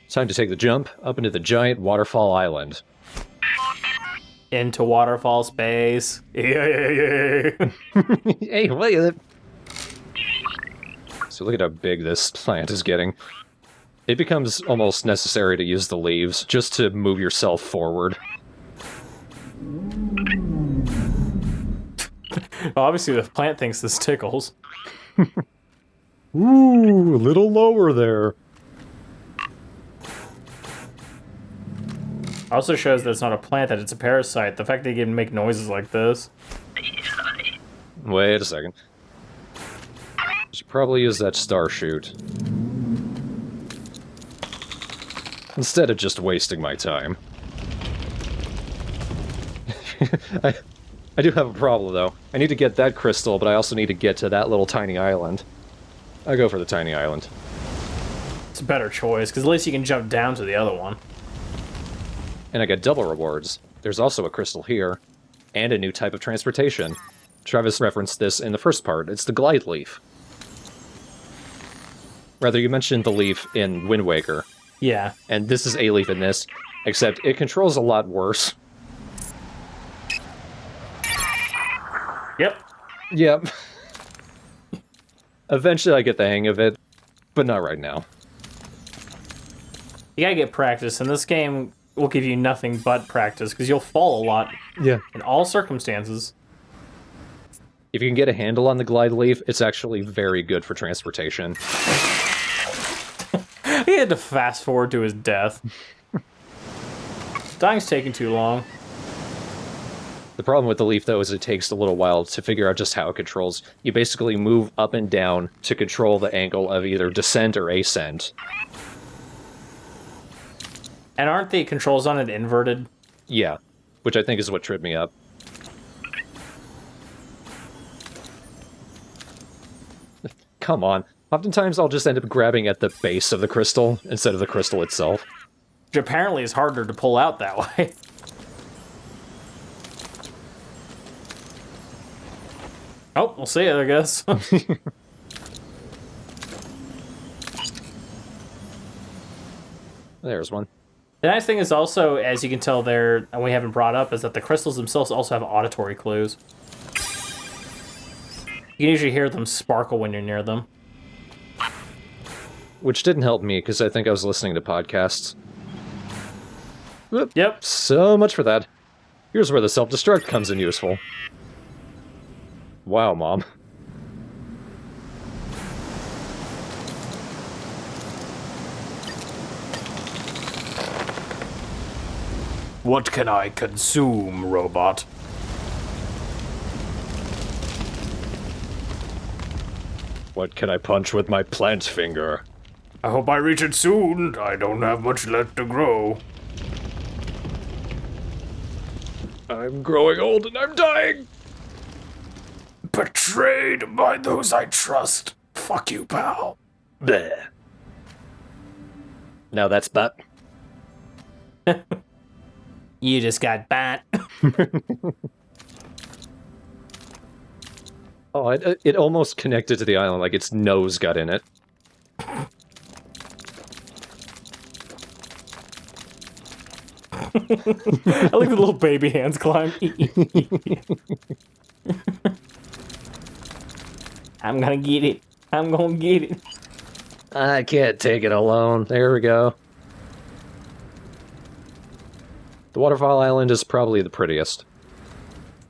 Time to take the jump up into the giant Waterfall Island. Into waterfall space. Hey, wait. So look at how big this plant is getting. It becomes almost necessary to use the leaves just to move yourself forward. Obviously, the plant thinks this tickles. Ooh, a little lower there. Also shows that it's not a plant, that it's a parasite. The fact that you can make noises like this. Wait a second. Should probably use that star shoot. Instead of just wasting my time. I do have a problem, though. I need to get that crystal, but I also need to get to that little tiny island. I go for the tiny island. It's a better choice, because at least you can jump down to the other one. And I get double rewards. There's also a crystal here, and a new type of transportation. Travis referenced this in the first part. It's the glide leaf. Rather, you mentioned the leaf in Wind Waker. Yeah. And this is a leaf in this, except it controls a lot worse. Yep. Yep. Eventually I get the hang of it, but not right now. You gotta get practice, and this game will give you nothing but practice, because you'll fall a lot. Yeah. In all circumstances. If you can get a handle on the glide leaf, it's actually very good for transportation. He had to fast forward to his death. Dying's taking too long. The problem with the leaf, though, is it takes a little while to figure out just how it controls. You basically move up and down to control the angle of either descent or ascent. And aren't the controls on it inverted? Yeah, which I think is what tripped me up. Come on. Oftentimes I'll just end up grabbing at the base of the crystal instead of the crystal itself. Which apparently is harder to pull out that way. Oh, we'll see it, I guess. There's one. The nice thing is also, as you can tell there, and we haven't brought up, is that the crystals themselves also have auditory clues. You can usually hear them sparkle when you're near them. Which didn't help me, because I think I was listening to podcasts. Whoop. Yep. So much for that. Here's where the self-destruct comes in useful. Wow, Mom. What can I consume, robot? What can I punch with my plant finger? I hope I reach it soon. I don't have much left to grow. I'm growing old and I'm dying! Betrayed by those I trust. Fuck you, pal. Bleh. Now that's butt. You just got bat. Oh, it almost connected to the island, like its nose got in it. I like the little baby hands climb. I'm gonna get it. I'm gonna get it. I can't take it alone. There we go. The Waterfall Island is probably the prettiest.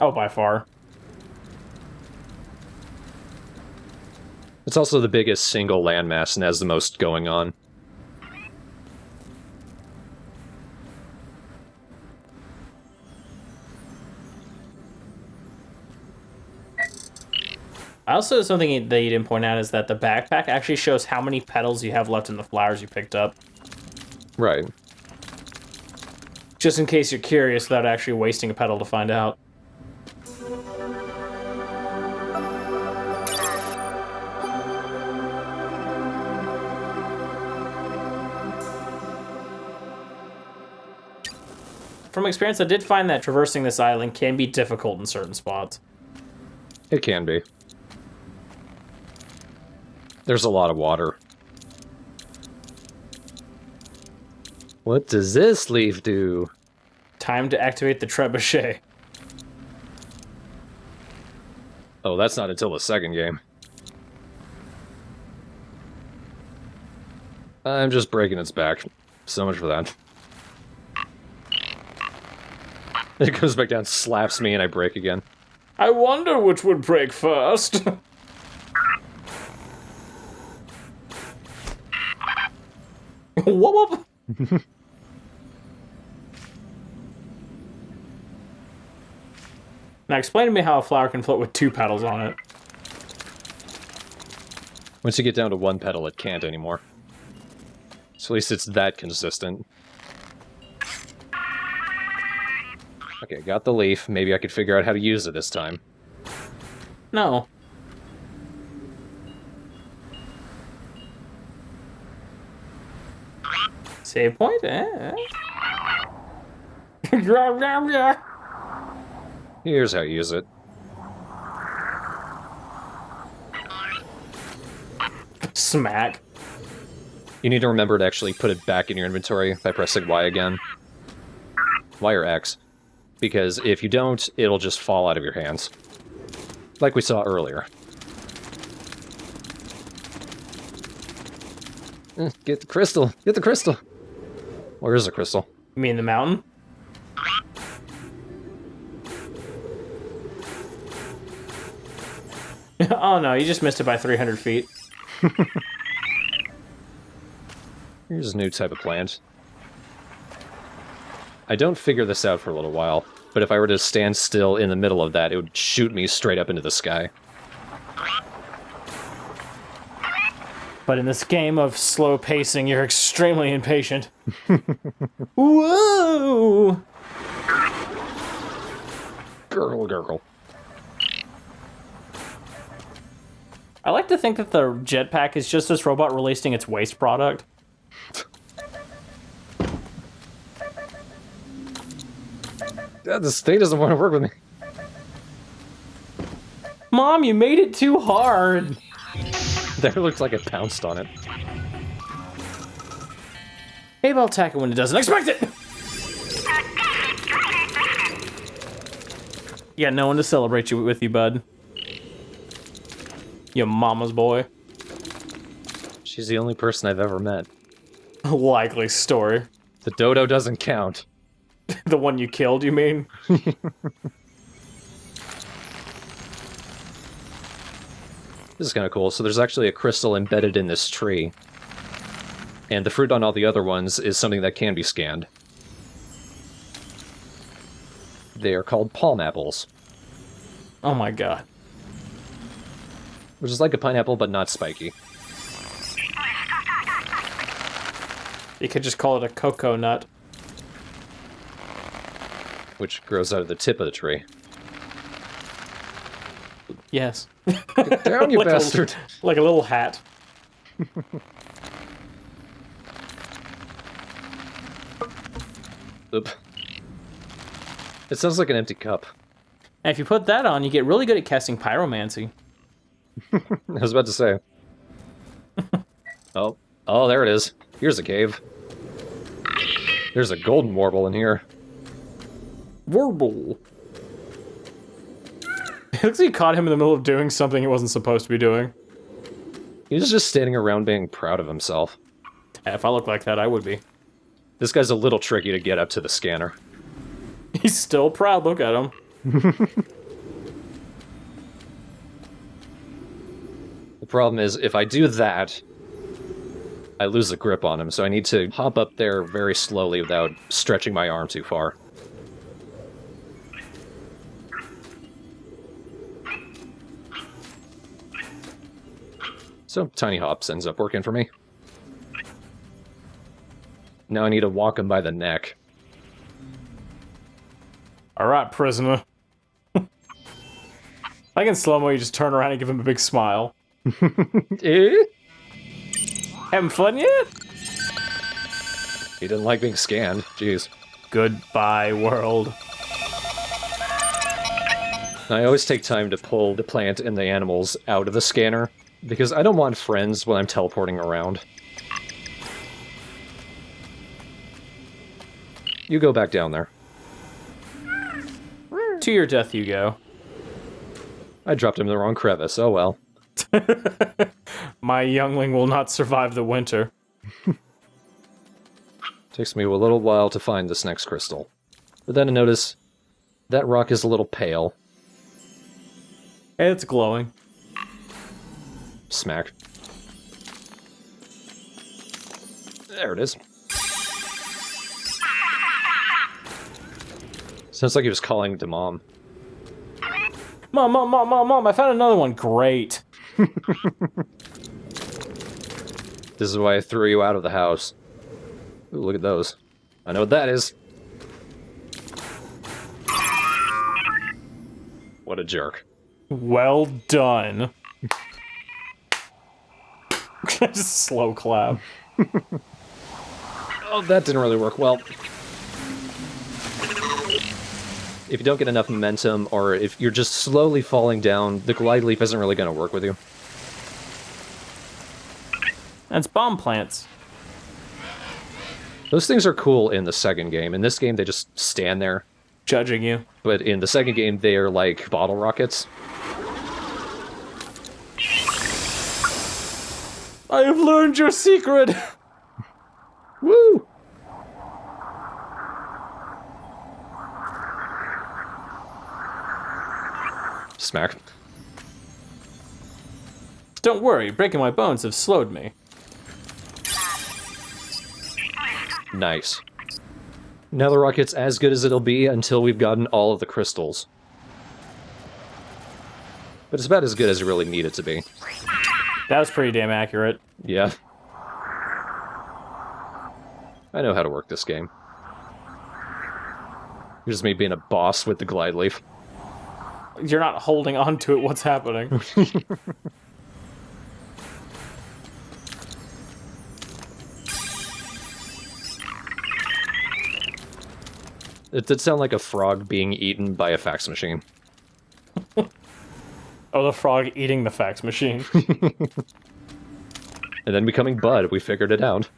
Oh, by far. It's also the biggest single landmass and has the most going on. Also, something that you didn't point out is that the backpack actually shows how many petals you have left in the flowers you picked up. Right. Just in case you're curious without actually wasting a petal to find out. From experience, I did find that traversing this island can be difficult in certain spots. It can be. There's a lot of water. What does this leaf do? Time to activate the trebuchet. Oh, that's not until the second game. I'm just breaking its back. So much for that. It goes back down, slaps me, and I break again. I wonder which would break first. Whoop whoop. Now explain to me how a flower can float with 2 petals on it. Once you get down to 1 petal, it can't anymore. So at least it's that consistent. Okay, got the leaf. Maybe I could figure out how to use it this time. No. Save point? Here's how you use it. Smack. You need to remember to actually put it back in your inventory by pressing Y again. Y or X. Because if you don't, it'll just fall out of your hands. Like we saw earlier. Get the crystal! Get the crystal! Where is the crystal? You mean the mountain? Oh no, you just missed it by 300 feet. Here's a new type of plant. I don't figure this out for a little while, but if I were to stand still in the middle of that, it would shoot me straight up into the sky. But in this game of slow pacing, you're extremely impatient. Whoa! Gurgle, gurgle. I like to think that the jetpack is just this robot releasing its waste product. This thing doesn't want to work with me. Mom, you made it too hard! That looks like it pounced on it. Maybe I'll attack it when it doesn't expect it! You got no one to celebrate you with you, bud. Your mama's boy. She's the only person I've ever met. Likely story. The dodo doesn't count. The one you killed, you mean? This is kind of cool. So there's actually a crystal embedded in this tree. And the fruit on all the other ones is something that can be scanned. They are called palm apples. Oh my god. Which is like a pineapple, but not spiky. You could just call it a cocoa nut. Which grows out of the tip of the tree. Yes. Get down, you bastard! Like a little hat. Oop. It sounds like an empty cup. And if you put that on, you get really good at casting pyromancy. I was about to say. Oh. Oh, there it is. Here's a cave. There's a golden warble in here. Warble. It looks like you caught him in the middle of doing something he wasn't supposed to be doing. He's just standing around being proud of himself. If I looked like that, I would be. This guy's a little tricky to get up to the scanner. He's still proud, look at him. The problem is, if I do that, I lose the grip on him, so I need to hop up there very slowly without stretching my arm too far. So, tiny hops ends up working for me. Now I need to walk him by the neck. Alright, prisoner. Like in slow-mo, you just turn around and give him a big smile. Eh? Having fun yet? He didn't like being scanned. Jeez. Goodbye, world. I always take time to pull the plant and the animals out of the scanner, because I don't want friends when I'm teleporting around. You go back down there. To your death you go. I dropped him in the wrong crevice. Oh well. My youngling will not survive the winter. Takes me a little while to find this next crystal. But then I notice that rock is a little pale. It's glowing. Smack. There it is. Sounds like he was calling to Mom. Mom, Mom, Mom, Mom, Mom, I found another one. Great. This is why I threw you out of the house. Ooh, look at those. I know what that is. What a jerk. Well done. Just slow clap. Oh, that didn't really work well. If you don't get enough momentum, or if you're just slowly falling down, the glide leaf isn't really going to work with you. That's bomb plants. Those things are cool in the second game. In this game, they just stand there. Judging you. But in the second game, they are like bottle rockets. I have learned your secret! Woo! Smack. Don't worry, breaking my bones have slowed me. Nice. Now the rocket's as good as it'll be until we've gotten all of the crystals. But it's about as good as you really need it to be. That was pretty damn accurate. Yeah. I know how to work this game. Just me being a boss with the glide leaf. You're not holding on to it, what's happening? It did sound like a frog being eaten by a fax machine. Oh, the frog eating the fax machine. And then becoming Bud, we figured it out.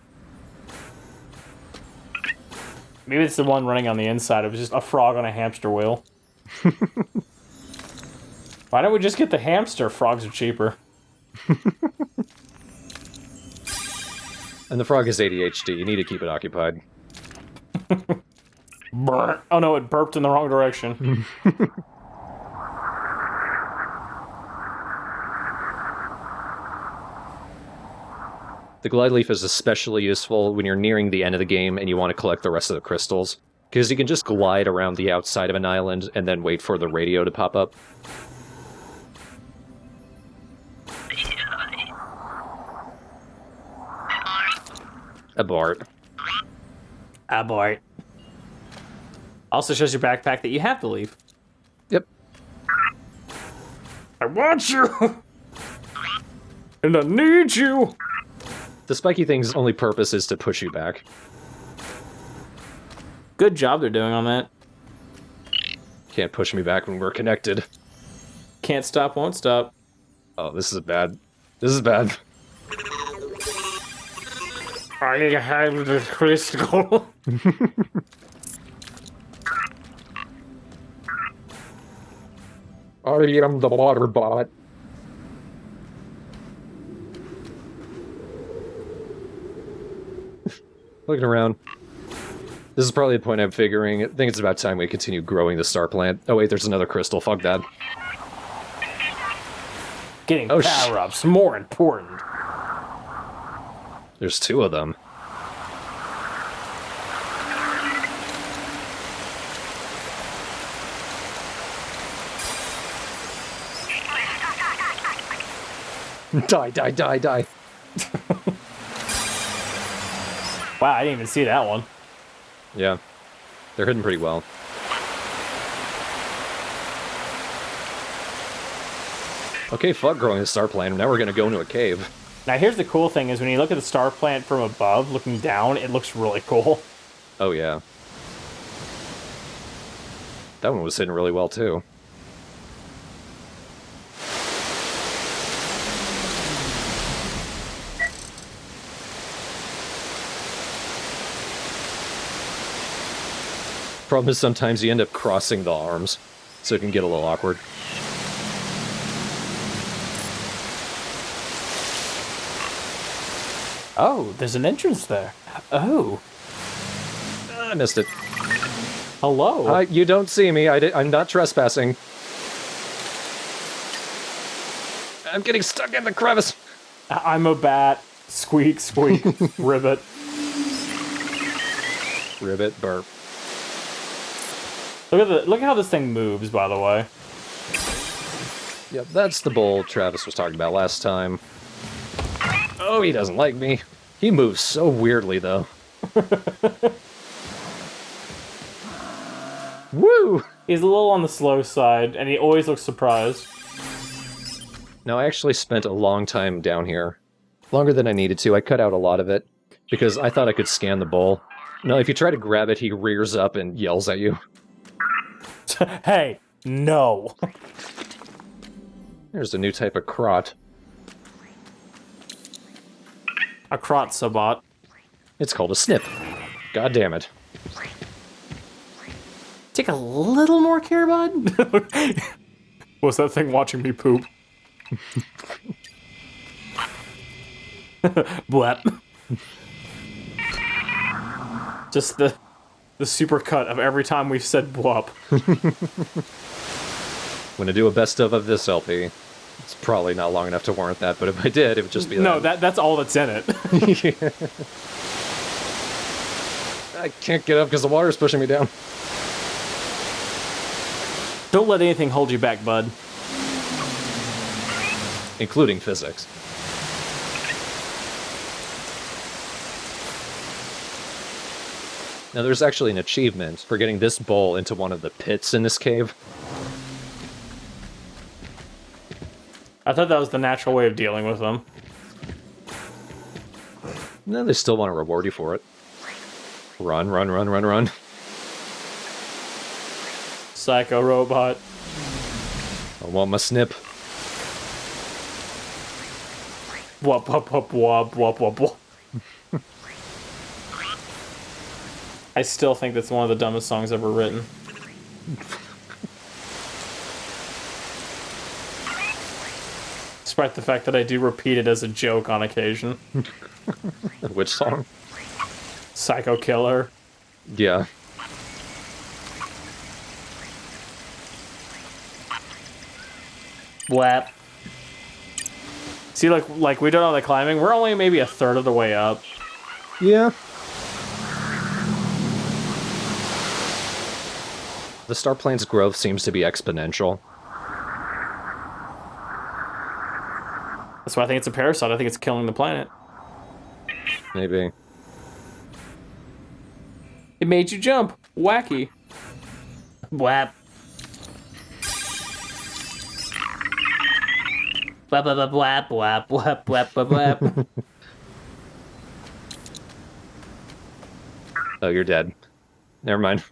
Maybe it's the one running on the inside. It was just a frog on a hamster wheel. Why don't we just get the hamster? Frogs are cheaper. And the frog has ADHD, you need to keep it occupied. Brr. Oh no, it burped in the wrong direction. The glide leaf is especially useful when you're nearing the end of the game and you want to collect the rest of the crystals. Because you can just glide around the outside of an island and then wait for the radio to pop up. Abort. Abort. Also shows your backpack that you have to leave. Yep. I want you! And I need you! The spiky thing's only purpose is to push you back. Good job they're doing on that. Can't push me back when we're connected. Can't stop, won't stop. Oh, this is bad. This is bad. I have the crystal. I am the water bot. Looking around. This is probably the point I'm figuring. I think it's about time we continue growing the star plant. Oh wait, there's another crystal. Fuck that. Getting Oh, power-ups, more important. There's two of them. Die, die, die, die. Wow, I didn't even see that one. Yeah. They're hidden pretty well. Okay, fuck growing the star plant. Now we're gonna go into a cave. Now here's the cool thing is when you look at the star plant from above, looking down, it looks really cool. Oh, yeah. That one was hidden really well, too. Problem is sometimes you end up crossing the arms, so it can get a little awkward. Oh, there's an entrance there. Oh. I missed it. Hello. You don't see me. I'm not trespassing. I'm getting stuck in the crevice. I'm a bat. Squeak, squeak, ribbit. Ribbit, burp. Look at how this thing moves, by the way. Yep, that's the bull Travis was talking about last time. Oh, he doesn't like me. He moves so weirdly, though. Woo! He's a little on the slow side, and he always looks surprised. No, I actually spent a long time down here. Longer than I needed to. I cut out a lot of it, because I thought I could scan the bull. No, if you try to grab it, he rears up and yells at you. Hey, no. There's a new type of crot. A crot sabot. It's called a snip. God damn it. Take a little more care, bud. Was that thing watching me poop? Blep. Just the super cut of every time we've said blup. When I do a best of this LP, it's probably not long enough to warrant that, but if I did, it would just be that. No, that's all that's in it. I can't get up because the water's pushing me down. Don't let anything hold you back, bud. Including physics. Now, there's actually an achievement for getting this bowl into one of the pits in this cave. I thought that was the natural way of dealing with them. No, they still want to reward you for it. Run, run, run, run, run. Psycho robot. I want my snip. Wop, wop, wop, wop, wop, wop, wop. I still think that's one of the dumbest songs ever written. Despite the fact that I do repeat it as a joke on occasion. Which song? Psycho Killer. Yeah. Blap. See, like we don't know the climbing. We're only maybe a third of the way up. Yeah. The star plane's growth seems to be exponential. That's why I think it's a parasite. I think it's killing the planet. Maybe. It made you jump. Wacky. Blap. Blap, blap, blap, blap, blap, blap, blap, blap. Oh, you're dead. Never mind.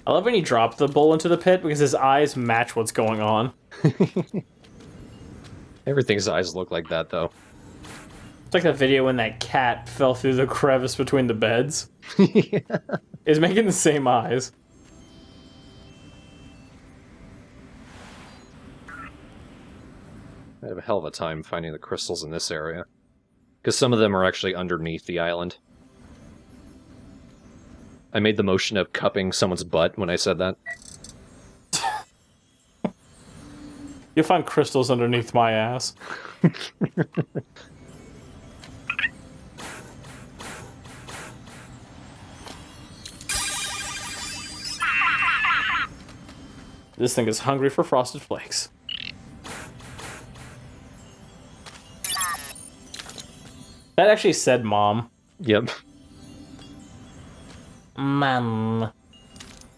I love when you drop the bull into the pit because his eyes match what's going on. Everything's eyes look like that, though. It's like that video when that cat fell through the crevice between the beds. Yeah. It's making the same eyes. I have a hell of a time finding the crystals in this area. Because some of them are actually underneath the island. I made the motion of cupping someone's butt when I said that. You'll find crystals underneath my ass. This thing is hungry for Frosted Flakes. That actually said mom. Yep. Mom.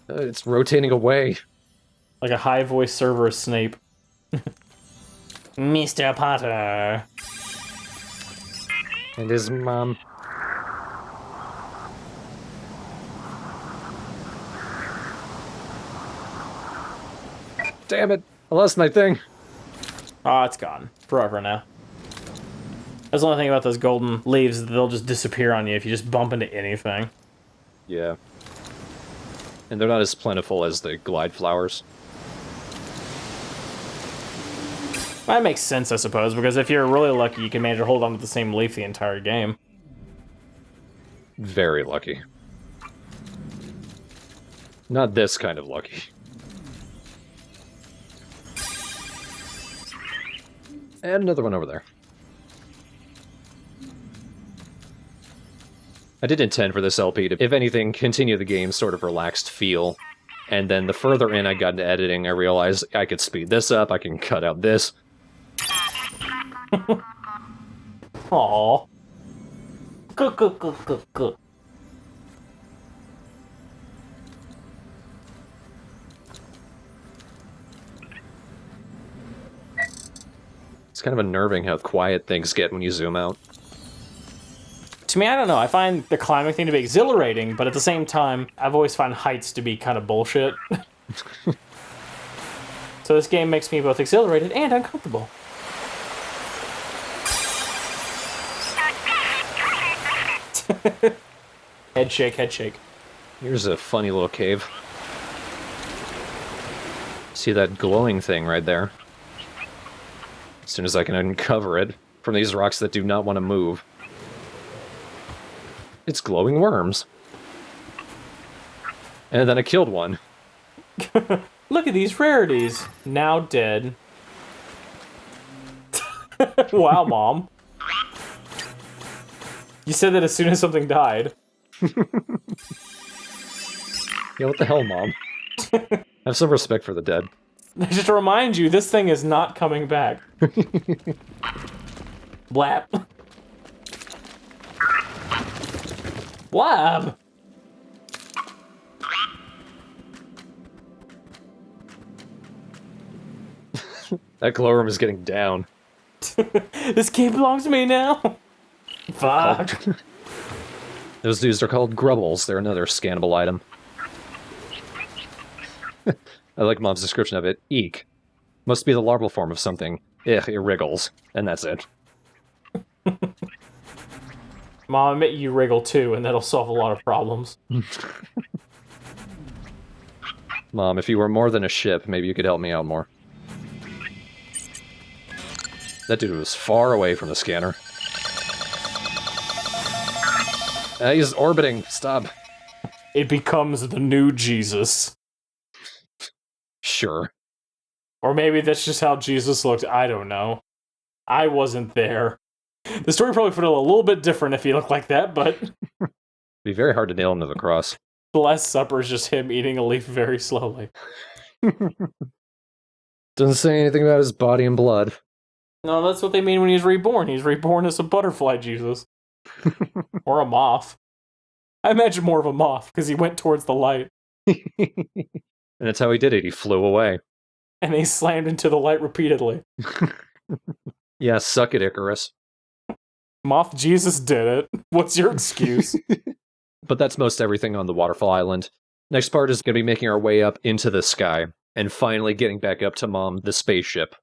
It's rotating away. Like a high voice Cerberus Snape. Mr. Potter. And his mom. Damn it! I lost my thing. Oh, it's gone. Forever now. That's the only thing about those golden leaves, is that they'll just disappear on you if you just bump into anything. Yeah. And they're not as plentiful as the glide flowers. That makes sense, I suppose, because if you're really lucky, you can manage to hold on to the same leaf the entire game. Very lucky. Not this kind of lucky. And another one over there. I did intend for this LP to, if anything, continue the game's sort of relaxed feel. And then the further in I got into editing, I realized I could speed this up, I can cut out this. Aww. Good. It's kind of unnerving how quiet things get when you zoom out. To me, I don't know. I find the climbing thing to be exhilarating, but at the same time, I've always found heights to be kind of bullshit. So this game makes me both exhilarated and uncomfortable. Head shake, head shake. Here's a funny little cave. See that glowing thing right there? As soon as I can uncover it from these rocks that do not want to move. It's glowing worms. And then I killed one. Look at these rarities. Now dead. Wow, Mom. You said that as soon as something died. Yeah, what the hell, Mom? Have some respect for the dead. Just to remind you, this thing is not coming back. Blap. Blab! That glowworm is getting down. This cave belongs to me now! Fuck. Those dudes are called grubbles. They're another scannable item. I like Mom's description of it. Eek. Must be the larval form of something. Ugh, it wriggles. And that's it. Mom, I admit you wriggle too, and that'll solve a lot of problems. Mom, if you were more than a ship, maybe you could help me out more. That dude was far away from the scanner. He's orbiting. Stop. It becomes the new Jesus. Sure. Or maybe that's just how Jesus looked. I don't know. I wasn't there. The story probably put it a little bit different if he looked like that, but... It'd be very hard to nail him to the cross. The Last Supper is just him eating a leaf very slowly. Doesn't say anything about his body and blood. No, that's what they mean when he's reborn. He's reborn as a butterfly Jesus. Or a moth. I imagine more of a moth, because he went towards the light. And that's how he did it. He flew away. And he slammed into the light repeatedly. Yeah, suck it, Icarus. Moth Jesus did it. What's your excuse? But that's most everything on the Waterfall Island. Next part is going to be making our way up into the sky, and finally getting back up to Mom, the spaceship.